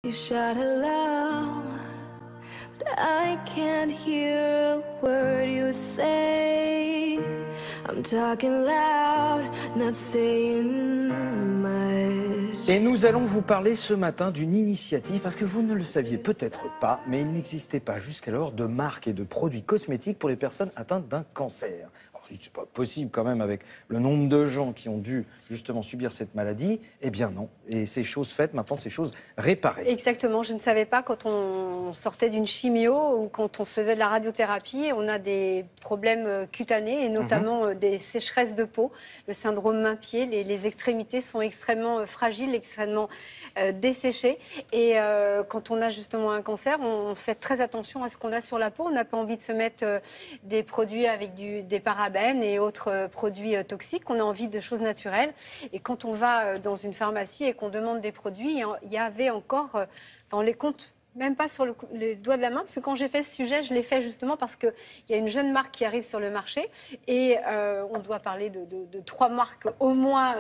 You shout aloud, but I can't hear a word you say. I'm talking loud, not saying much. Et nous allons vous parler ce matin d'une initiative, parce que vous ne le saviez peut-être pas, mais il n'existait pas jusqu'alors de marques et de produits cosmétiques pour les personnes atteintes d'un cancer. C'est pas possible quand même avec le nombre de gens qui ont dû justement subir cette maladie. Eh bien non. Et c'est chose faite, maintenant c'est chose réparée. Exactement. Je ne savais pas quand on sortait d'une chimio ou quand on faisait de la radiothérapie, on a des problèmes cutanés et notamment des sécheresses de peau, le syndrome main-pied. Les extrémités sont extrêmement fragiles, extrêmement desséchées. Et quand on a justement un cancer, on fait très attention à ce qu'on a sur la peau. On n'a pas envie de se mettre des produits avec des parabènes et autres produits toxiques. On a envie de choses naturelles. Et quand on va dans une pharmacie et qu'on demande des produits, il y avait encore, on les compte même pas sur les doigts de la main, parce que quand j'ai fait ce sujet, je l'ai fait justement parce qu'il y a une jeune marque qui arrive sur le marché et on doit parler de 3 marques au moins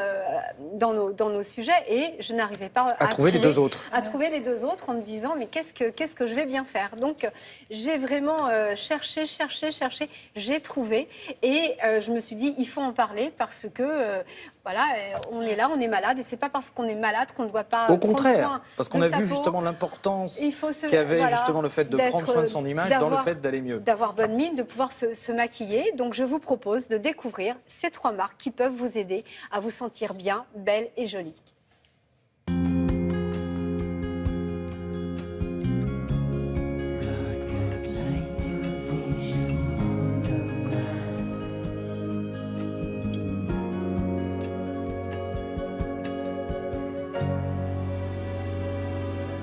dans nos sujets, et je n'arrivais pas à trouver les deux autres. À trouver les deux autres en me disant mais qu'est-ce que je vais bien faire. Donc j'ai vraiment cherché, j'ai trouvé et je me suis dit il faut en parler parce que voilà, on est là, on est malade et c'est pas parce qu'on est malade qu'on ne doit pas au prendre contraire, soin parce qu'on de a sa vu peau. justement l'importance qu'il y avait justement le fait de prendre soin de son image dans le fait d'aller mieux. D'avoir bonne mine, de pouvoir se maquiller. Donc je vous propose de découvrir ces 3 marques qui peuvent vous aider à vous sentir bien, belle et jolie.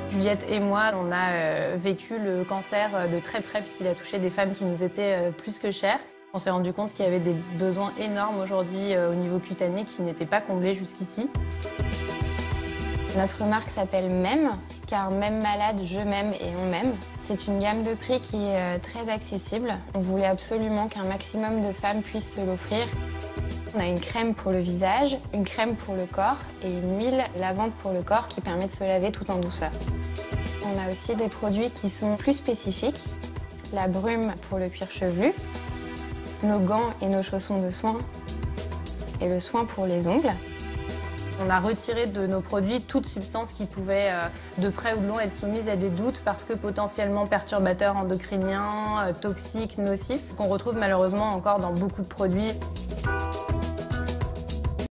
Juliette et moi, on a vécu le cancer de très près puisqu'il a touché des femmes qui nous étaient plus que chères. On s'est rendu compte qu'il y avait des besoins énormes aujourd'hui au niveau cutané qui n'étaient pas comblés jusqu'ici. Notre marque s'appelle Même, car même malade, je m'aime et on m'aime. C'est une gamme de prix qui est très accessible. On voulait absolument qu'un maximum de femmes puissent se l'offrir. On a une crème pour le visage, une crème pour le corps et une huile lavante pour le corps qui permet de se laver tout en douceur. On a aussi des produits qui sont plus spécifiques. La brume pour le cuir chevelu, nos gants et nos chaussons de soin et le soin pour les ongles. On a retiré de nos produits toute substance qui pouvait, de près ou de loin, être soumise à des doutes parce que potentiellement perturbateurs endocriniens, toxiques, nocifs, qu'on retrouve malheureusement encore dans beaucoup de produits.